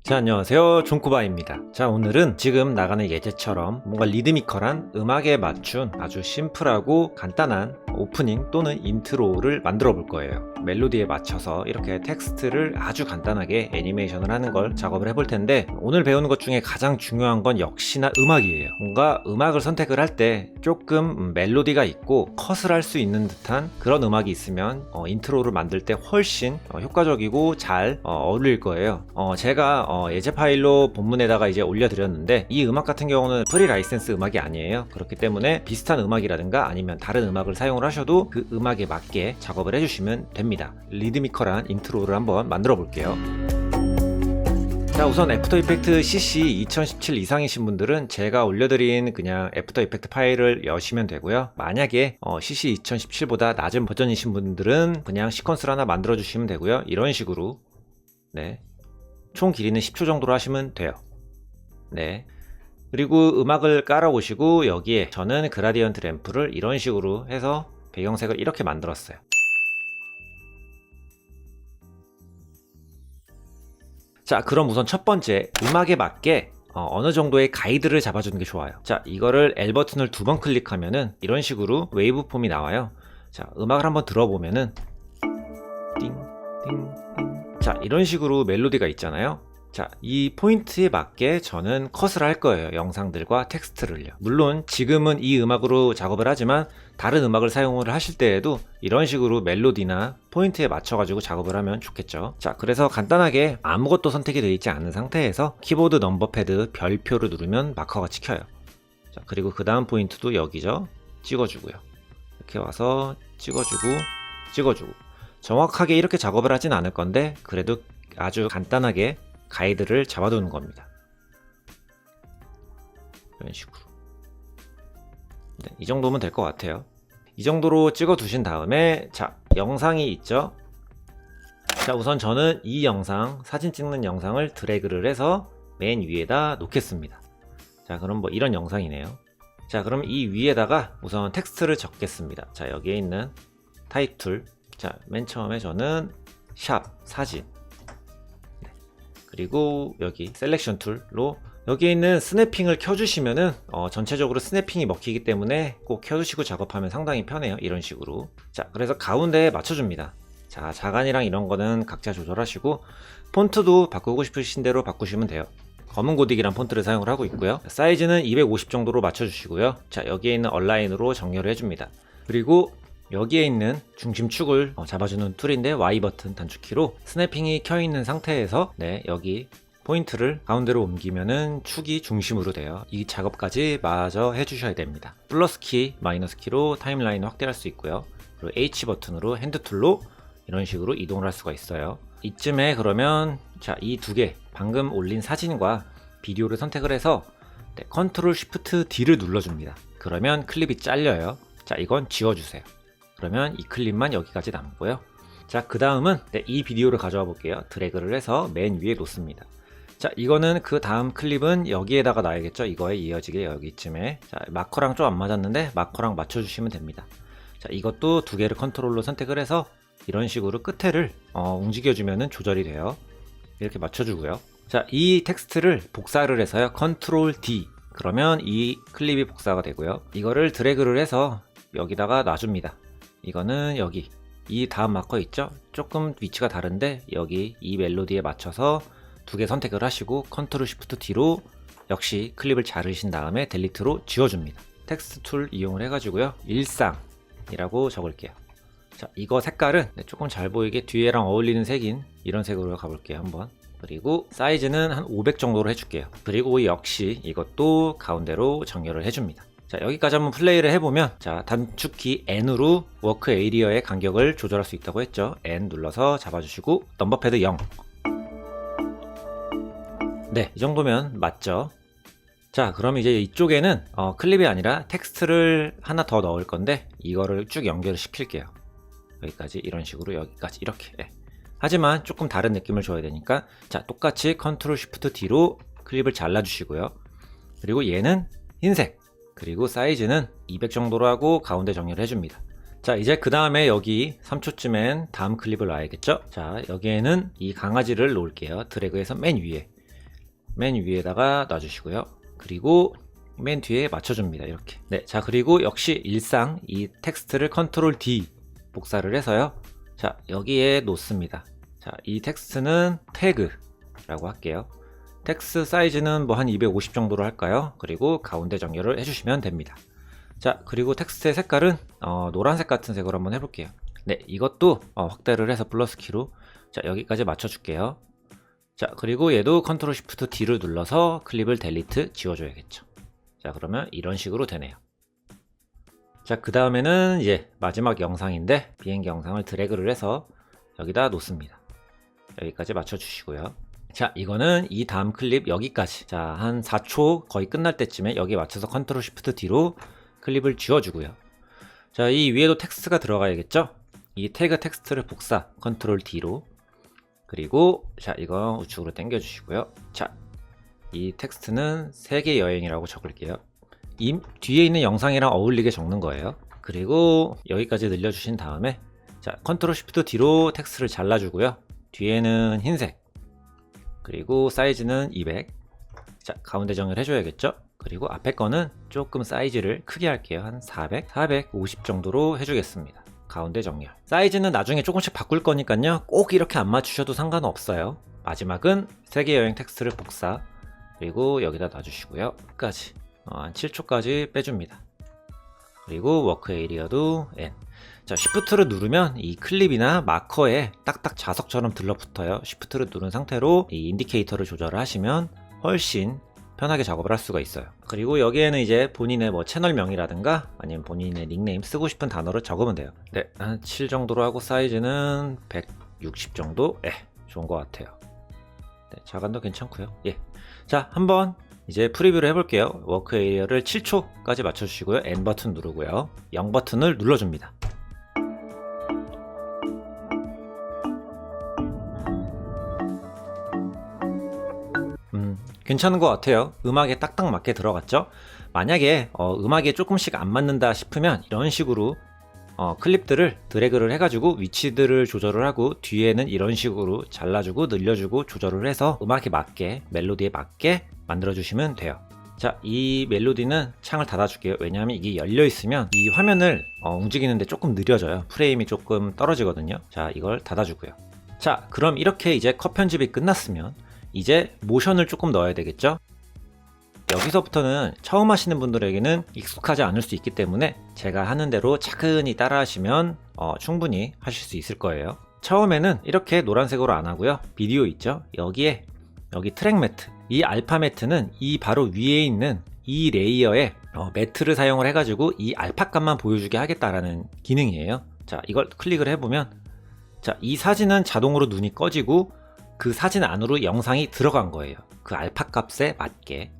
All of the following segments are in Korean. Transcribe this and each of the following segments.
자, 안녕하세요. 존쿠바입니다. 자, 오늘은 지금 나가는 예제처럼 뭔가 리드미컬한 음악에 맞춘 아주 심플하고 간단한 오프닝 또는 인트로를 만들어 볼 거예요. 멜로디에 맞춰서 이렇게 텍스트를 아주 간단하게 애니메이션을 하는 걸 작업을 해볼 텐데, 오늘 배우는 것 중에 가장 중요한 건 역시나 음악이에요. 뭔가 음악을 선택을 할 때 조금 멜로디가 있고 컷을 할 수 있는 듯한 그런 음악이 있으면 인트로를 만들 때 훨씬 효과적이고 잘 어울릴 거예요. 제가 예제 파일로 본문에다가 이제 올려드렸는데, 이 음악 같은 경우는 프리 라이센스 음악이 아니에요. 그렇기 때문에 비슷한 음악이라든가 아니면 다른 음악을 사용을 하셔도 그 음악에 맞게 작업을 해주시면 됩니다. 리드미컬한 인트로를 한번 만들어 볼게요. 자, 우선 애프터 이펙트 CC 2017 이상이신 분들은 제가 올려드린 그냥 애프터 이펙트 파일을 여시면 되고요. 만약에 CC 2017보다 낮은 버전이신 분들은 그냥 시퀀스를 하나 만들어 주시면 되고요. 이런 식으로, 네, 총 길이는 10초 정도로 하시면 돼요. 네. 그리고 음악을 깔아 오시고, 여기에 저는 그라디언트 램프를 이런 식으로 해서 배경색을 이렇게 만들었어요. 자, 그럼 우선 첫 번째, 음악에 맞게 어느 정도의 가이드를 잡아주는 게 좋아요. 자, 이거를 L 버튼을 2번 클릭하면은 이런 식으로 웨이브 폼이 나와요. 자, 음악을 한번 들어보면은 띵, 띵, 띵. 자, 이런 식으로 멜로디가 있잖아요. 자, 이 포인트에 맞게 저는 컷을 할 거예요. 영상들과 텍스트를요. 물론 지금은 이 음악으로 작업을 하지만 다른 음악을 사용을 하실 때에도 이런 식으로 멜로디나 포인트에 맞춰 가지고 작업을 하면 좋겠죠. 자, 그래서 간단하게 아무것도 선택이 되어 있지 않은 상태에서 키보드 넘버 패드 별표를 누르면 마커가 찍혀요. 자, 그리고 그 다음 포인트도 여기죠. 찍어주고요. 이렇게 와서 찍어주고 정확하게 이렇게 작업을 하진 않을 건데, 그래도 아주 간단하게 가이드를 잡아두는 겁니다. 이런 식으로. 네, 이 정도면 될 것 같아요. 이 정도로 찍어 두신 다음에, 자, 영상이 있죠. 자, 우선 저는 이 영상, 사진 찍는 영상을 드래그를 해서 맨 위에다 놓겠습니다. 자, 그럼 뭐 이런 영상이네요. 자, 그럼 이 위에다가 우선 텍스트를 적겠습니다. 자, 여기에 있는 타입 툴. 자, 맨 처음에 저는 샵 사진, 그리고 여기 셀렉션 툴로 여기에 있는 스냅핑을 켜주시면은 전체적으로 스냅핑이 먹히기 때문에 꼭 켜주시고 작업하면 상당히 편해요. 이런 식으로. 자, 그래서 가운데에 맞춰줍니다. 자, 자간이랑 이런 거는 각자 조절하시고, 폰트도 바꾸고 싶으신 대로 바꾸시면 돼요. 검은 고딕이란 폰트를 사용을 하고 있고요. 사이즈는 250 정도로 맞춰주시고요. 자, 여기에 있는 얼라인으로 정렬을 해줍니다. 그리고 여기에 있는 중심축을 잡아주는 툴인데, Y 버튼 단축키로 스냅핑이 켜있는 상태에서, 네, 여기 포인트를 가운데로 옮기면은 축이 중심으로 돼요. 이 작업까지 마저 해주셔야 됩니다. 플러스 키, 마이너스 키로 타임라인을 확대할 수 있고요. 그리고 H 버튼으로 핸드 툴로 이런 식으로 이동을 할 수가 있어요. 이쯤에 그러면, 자, 이 두 개, 방금 올린 사진과 비디오를 선택을 해서, 네, 컨트롤 쉬프트 D를 눌러줍니다. 그러면 클립이 잘려요. 자, 이건 지워주세요. 그러면 이 클립만 여기까지 남고요. 자, 그 다음은, 네, 이 비디오를 가져와 볼게요. 드래그를 해서 맨 위에 놓습니다. 자, 이거는 그 다음 클립은 여기에다가 놔야겠죠. 이거에 이어지게 여기쯤에. 자, 마커랑 좀 안 맞았는데 마커랑 맞춰주시면 됩니다. 자, 이것도 두 개를 컨트롤로 선택을 해서 이런 식으로 끝에를 움직여주면 조절이 돼요. 이렇게 맞춰주고요. 자, 이 텍스트를 복사를 해서요. 컨트롤 D. 그러면 이 클립이 복사가 되고요. 이거를 드래그를 해서 여기다가 놔줍니다. 이거는 여기 이 다음 마커 있죠? 조금 위치가 다른데 여기 이 멜로디에 맞춰서 두 개 선택을 하시고 컨트롤 쉬프트 D로 역시 클립을 자르신 다음에 델리트로 지워줍니다. 텍스트 툴 이용을 해가지고요. 일상이라고 적을게요. 자, 이거 색깔은 조금 잘 보이게 뒤에랑 어울리는 색인 이런 색으로 가볼게요. 한번. 그리고 사이즈는 한 500 정도로 해줄게요. 그리고 역시 이것도 가운데로 정렬을 해줍니다. 자, 여기까지 한번 플레이를 해보면, 자, 단축키 N으로 워크 에리어의 간격을 조절할 수 있다고 했죠. N 눌러서 잡아주시고 넘버 패드 0. 네, 이 정도면 맞죠. 자, 그럼 이제 이쪽에는 클립이 아니라 텍스트를 하나 더 넣을 건데, 이거를 쭉 연결을 시킬게요. 여기까지 이런 식으로, 여기까지 이렇게. 네. 하지만 조금 다른 느낌을 줘야 되니까, 자, 똑같이 컨트롤 쉬프트 D로 클립을 잘라주시고요. 그리고 얘는 흰색, 그리고 사이즈는 200 정도로 하고 가운데 정렬을 해줍니다. 자, 이제 그 다음에 여기 3초쯤엔 다음 클립을 놔야겠죠. 자, 여기에는 이 강아지를 놓을게요. 드래그해서 맨 위에. 맨 위에다가 놔주시고요. 그리고 맨 뒤에 맞춰줍니다. 이렇게. 네, 자 그리고 역시 일상 이 텍스트를 컨트롤 D 복사를 해서요. 자 여기에 놓습니다. 자 이 텍스트는 태그라고 할게요. 텍스트 사이즈는 뭐 한 250 정도로 할까요? 그리고 가운데 정렬을 해주시면 됩니다. 자 그리고 텍스트의 색깔은 노란색 같은 색으로 한번 해볼게요. 네, 이것도 확대를 해서 플러스 키로 자 여기까지 맞춰줄게요. 자 그리고 얘도 컨트롤 시프트 D를 눌러서 클립을 델리트 지워줘야겠죠. 자 그러면 이런 식으로 되네요. 자 그 다음에는 이제 마지막 영상인데 비행기 영상을 드래그를 해서 여기다 놓습니다. 여기까지 맞춰 주시고요. 자 이거는 이 다음 클립 여기까지 자 한 4초 거의 끝날 때쯤에 여기 맞춰서 컨트롤 시프트 D로 클립을 지워주고요. 자 이 위에도 텍스트가 들어가야겠죠. 이 태그 텍스트를 복사 컨트롤 D로 그리고 자 이거 우측으로 당겨 주시고요. 자 이 텍스트는 세계 여행이라고 적을게요. 이 뒤에 있는 영상이랑 어울리게 적는 거예요. 그리고 여기까지 늘려주신 다음에 자 컨트롤 시프트 D로 텍스트를 잘라주고요. 뒤에는 흰색 그리고 사이즈는 200. 자 가운데 정렬 해줘야겠죠. 그리고 앞에 거는 조금 사이즈를 크게 할게요. 한 400, 450 정도로 해주겠습니다. 가운데 정렬. 사이즈는 나중에 조금씩 바꿀 거니까요. 꼭 이렇게 안 맞추셔도 상관없어요. 마지막은 세계여행 텍스트를 복사 그리고 여기다 놔주시고요. 끝까지 한 7초까지 빼줍니다. 그리고 워크 에리어도 N. 자 Shift를 누르면 이 클립이나 마커에 딱딱 자석처럼 들러붙어요. Shift를 누른 상태로 이 인디케이터를 조절을 하시면 훨씬 편하게 작업을 할 수가 있어요. 그리고 여기에는 이제 본인의 뭐 채널명이라든가 아니면 본인의 닉네임 쓰고 싶은 단어를 적으면 돼요. 네, 한 7 정도로 하고 사이즈는 160 정도? 좋은 것 같아요. 네, 자간도 괜찮고요. 예. 자, 한번 이제 프리뷰를 해볼게요. 워크 에리어를 7초까지 맞춰주시고요. N 버튼 누르고요. 0 버튼을 눌러줍니다. 괜찮은 것 같아요. 음악에 딱딱 맞게 들어갔죠. 만약에 음악에 조금씩 안 맞는다 싶으면 이런 식으로 클립들을 드래그를 해가지고 위치들을 조절을 하고 뒤에는 이런 식으로 잘라주고 늘려주고 조절을 해서 음악에 맞게 멜로디에 맞게 만들어 주시면 돼요. 자, 이 멜로디는 창을 닫아줄게요. 왜냐하면 이게 열려 있으면 이 화면을 움직이는데 조금 느려져요. 프레임이 조금 떨어지거든요. 자, 이걸 닫아주고요. 자, 그럼 이렇게 이제 컷 편집이 끝났으면 이제 모션을 조금 넣어야 되겠죠. 여기서부터는 처음 하시는 분들에게는 익숙하지 않을 수 있기 때문에 제가 하는 대로 차근히 따라 하시면 충분히 하실 수 있을 거예요. 처음에는 이렇게 노란색으로 안 하고요. 비디오 있죠? 여기 트랙 매트, 이 알파 매트는 이 바로 위에 있는 이 레이어에 매트를 사용을 해가지고 이 알파 값만 보여주게 하겠다라는 기능이에요. 자, 이걸 클릭을 해보면 자, 이 사진은 자동으로 눈이 꺼지고 그 사진 안으로 영상이 들어간 거예요. 그 알파 값에 맞게.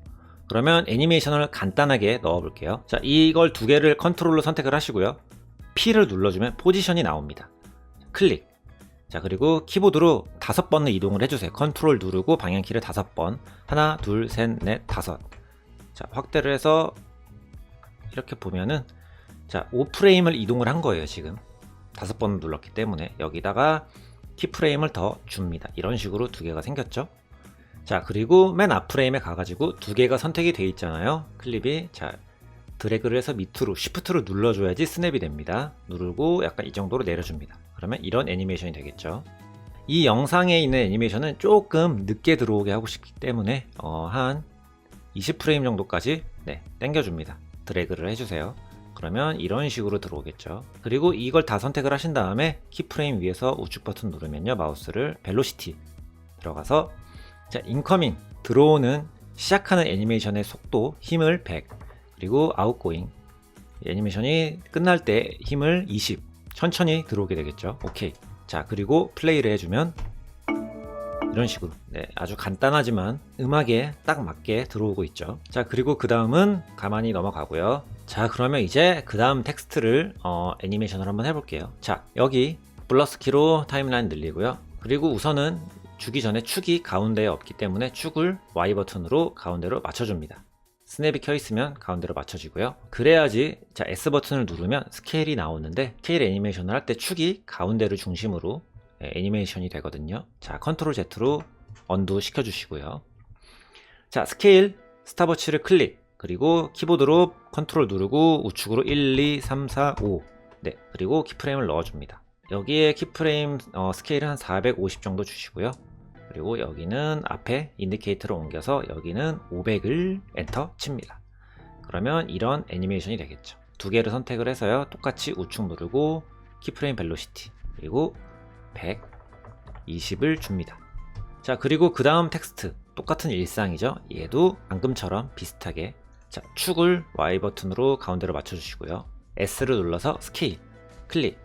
그러면 애니메이션을 간단하게 넣어 볼게요. 자, 이걸 두 개를 컨트롤로 선택을 하시고요. P를 눌러주면 포지션이 나옵니다. 클릭. 자, 그리고 키보드로 5번을 이동을 해주세요. 컨트롤 누르고 방향키를 5번. 하나, 둘, 셋, 넷, 5. 자, 확대를 해서 이렇게 보면은 자, 5프레임을 이동을 한 거예요. 지금 5번을 눌렀기 때문에 여기다가 키프레임을 더 줍니다. 이런 식으로 두 개가 생겼죠. 자, 그리고 맨 앞 프레임에 가가지고 두 개가 선택이 돼 있잖아요. 클립이. 자, 드래그를 해서 밑으로 시프트로 눌러줘야지 스냅이 됩니다. 누르고 약간 이 정도로 내려줍니다. 그러면 이런 애니메이션이 되겠죠. 이 영상에 있는 애니메이션은 조금 늦게 들어오게 하고 싶기 때문에 한 20프레임 정도까지 당겨줍니다. 드래그를 해주세요. 그러면 이런 식으로 들어오겠죠. 그리고 이걸 다 선택을 하신 다음에 키프레임 위에서 우측 버튼 누르면요, 마우스를 벨로시티 들어가서 자, 인커밍 들어오는 시작하는 애니메이션의 속도 힘을 100 그리고 아웃고잉 애니메이션이 끝날 때 힘을 20 천천히 들어오게 되겠죠. 오케이. 자, 그리고 플레이를 해주면 이런 식으로 아주 간단하지만 음악에 딱 맞게 들어오고 있죠. 자, 그리고 그 다음은 가만히 넘어가고요. 자, 그러면 이제 그 다음 텍스트를 애니메이션을 한번 해볼게요. 자, 여기 플러스 키로 타임라인 늘리고요. 그리고 우선은 주기 전에 축이 가운데에 없기 때문에 축을 Y 버튼으로 가운데로 맞춰줍니다. 스냅이 켜있으면 가운데로 맞춰지고요. 그래야지 자, S 버튼을 누르면 스케일이 나오는데 스케일 애니메이션을 할 때 축이 가운데를 중심으로 애니메이션이 되거든요. 자, 컨트롤 Z로 언두 시켜주시고요. 자, 스케일 스탑워치를 클릭, 그리고 키보드로 컨트롤 누르고 우측으로 1, 2, 3, 4, 5. 네, 그리고 키프레임을 넣어줍니다. 여기에 키프레임 스케일은 한 450 정도 주시고요. 그리고 여기는 앞에 인디케이터를 옮겨서 여기는 500을 엔터 칩니다. 그러면 이런 애니메이션이 되겠죠. 두 개를 선택을 해서요, 똑같이 우측 누르고 키프레임 벨로시티, 그리고 120을 줍니다. 자, 그리고 그 다음 텍스트 똑같은 일상이죠. 얘도 방금처럼 비슷하게, 자, 축을 Y 버튼으로 가운데로 맞춰주시고요. S를 눌러서 스케일 클릭,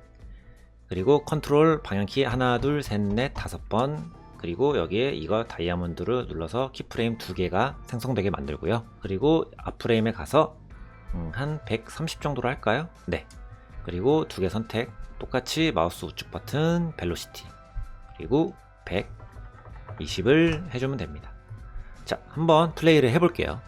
그리고 컨트롤 방향키 하나 둘 셋 넷 5번, 그리고 여기에 이거 다이아몬드를 눌러서 키프레임 2개가 생성되게 만들고요. 그리고 앞프레임에 가서 한 130 정도로 할까요? 네. 그리고 2개 선택, 똑같이 마우스 우측 버튼 벨로시티, 그리고 120을 해주면 됩니다. 자, 한번 플레이를 해볼게요.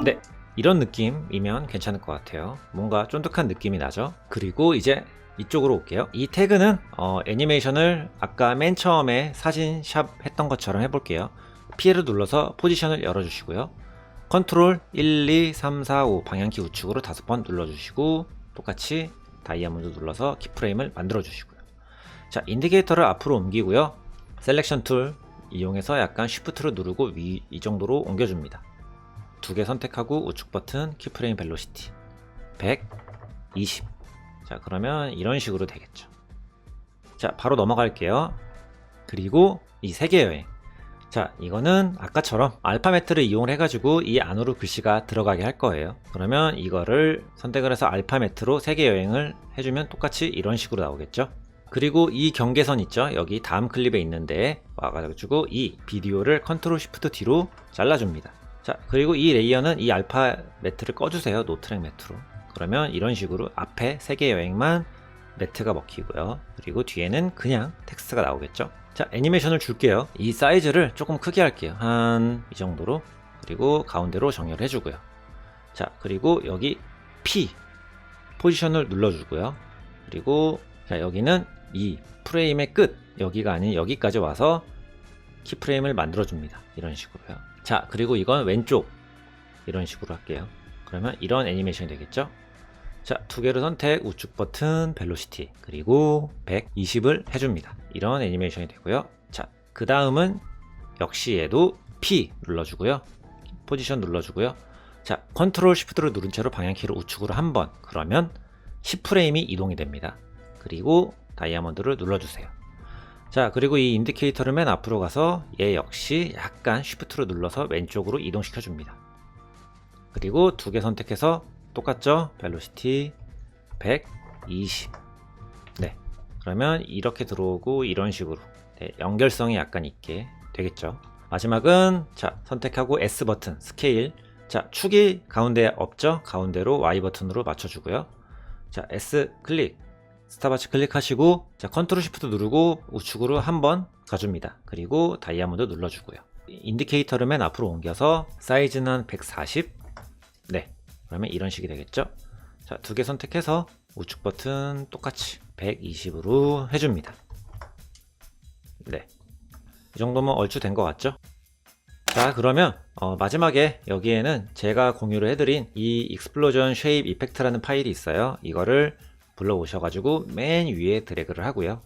네, 이런 느낌이면 괜찮을 것 같아요. 뭔가 쫀득한 느낌이 나죠. 그리고 이제 이쪽으로 올게요. 이 태그는 애니메이션을 아까 맨 처음에 사진샵 했던 것처럼 해볼게요. P를 눌러서 포지션을 열어주시고요. 컨트롤 1, 2, 3, 4, 5 방향키 우측으로 5번 눌러주시고, 똑같이 다이아몬드 눌러서 키프레임을 만들어 주시고요. 자, 인디케이터를 앞으로 옮기고요. 셀렉션 툴 이용해서 약간 쉬프트를 누르고 이 정도로 옮겨줍니다. 2개 선택하고 우측 버튼 키프레임 벨로시티 120. 자, 그러면 이런 식으로 되겠죠. 자, 바로 넘어갈게요. 그리고 이 세계 여행, 자, 이거는 아까처럼 알파매트를 이용을 해가지고 이 안으로 글씨가 들어가게 할 거예요. 그러면 이거를 선택을 해서 알파매트로 세계 여행을 해주면 똑같이 이런 식으로 나오겠죠. 그리고 이 경계선 있죠, 여기 다음 클립에 있는데 와가지고 이 비디오를 컨트롤 쉬프트 뒤로 잘라줍니다. 자, 그리고 이 레이어는 이 알파 매트를 꺼주세요. 노트랙 매트로. 그러면 이런 식으로 앞에 세계 여행만 매트가 먹히고요. 그리고 뒤에는 그냥 텍스트가 나오겠죠. 자, 애니메이션을 줄게요. 이 사이즈를 조금 크게 할게요. 한 이 정도로. 그리고 가운데로 정렬 해주고요. 자, 그리고 여기 P 포지션을 눌러주고요. 그리고 자, 여기는 이 프레임의 끝, 여기가 아닌 여기까지 와서 키프레임을 만들어줍니다. 이런 식으로요. 자, 그리고 이건 왼쪽 이런 식으로 할게요. 그러면 이런 애니메이션이 되겠죠. 자, 2개를 선택, 우측 버튼 벨로시티, 그리고 120을 해줍니다. 이런 애니메이션이 되고요. 자, 그 다음은 역시 얘도 P 눌러주고요. 포지션 눌러주고요. 자, 컨트롤 쉬프트를 누른 채로 방향키를 우측으로 한번, 그러면 10프레임이 이동이 됩니다. 그리고 다이아몬드를 눌러주세요. 자, 그리고 이 인디케이터를 맨 앞으로 가서 얘 역시 약간 쉬프트로 눌러서 왼쪽으로 이동시켜 줍니다. 그리고 2개 선택해서 똑같죠? 벨로시티 120. 네, 그러면 이렇게 들어오고 이런 식으로, 네, 연결성이 약간 있게 되겠죠. 마지막은 자, 선택하고 S 버튼 스케일, 자, 축이 가운데 없죠? 가운데로 Y 버튼으로 맞춰주고요. 자, S 클릭, 스탑워치 클릭하시고, 자, 컨트롤 쉬프트 누르고 우측으로 한번 가줍니다. 그리고 다이아몬드 눌러주고요. 인디케이터를 맨 앞으로 옮겨서 사이즈는 140. 네, 그러면 이런 식이 되겠죠. 자, 2개 선택해서 우측 버튼 똑같이 120으로 해줍니다. 네, 이 정도면 얼추 된 것 같죠. 자, 그러면 마지막에 여기에는 제가 공유를 해드린 이 익스플로전 쉐입 이펙트라는 파일이 있어요. 이거를 불러오셔가지고 맨 위에 드래그를 하고요.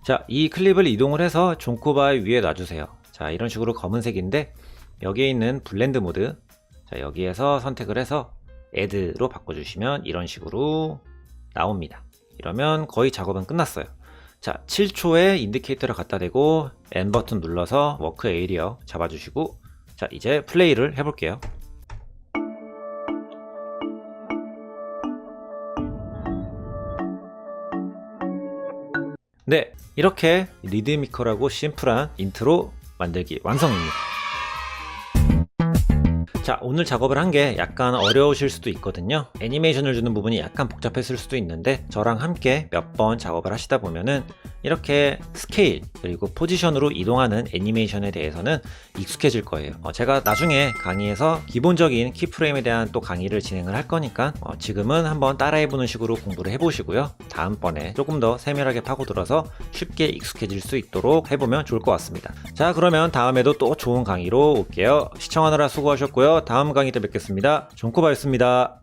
자, 이 클립을 이동을 해서 존코바 위에 놔주세요. 자, 이런 식으로 검은색인데 여기에 있는 블렌드 모드, 자, 여기에서 선택을 해서 Add로 바꿔주시면 이런 식으로 나옵니다. 이러면 거의 작업은 끝났어요. 자, 7초에 인디케이터를 갖다 대고 N 버튼 눌러서 워크 에이리어 잡아주시고, 자, 이제 플레이를 해볼게요. 네, 이렇게 리드미컬하고 심플한 인트로 만들기 완성입니다. 자, 오늘 작업을 한 게 약간 어려우실 수도 있거든요. 애니메이션을 주는 부분이 약간 복잡했을 수도 있는데 저랑 함께 몇 번 작업을 하시다 보면은 이렇게 스케일 그리고 포지션으로 이동하는 애니메이션에 대해서는 익숙해질 거예요. 제가 나중에 강의에서 기본적인 키프레임에 대한 또 강의를 진행을 할 거니까 지금은 한번 따라해보는 식으로 공부를 해보시고요. 다음번에 조금 더 세밀하게 파고들어서 쉽게 익숙해질 수 있도록 해보면 좋을 것 같습니다. 자, 그러면 다음에도 또 좋은 강의로 올게요. 시청하느라 수고하셨고요. 다음 강의 때 뵙겠습니다. 존코바였습니다.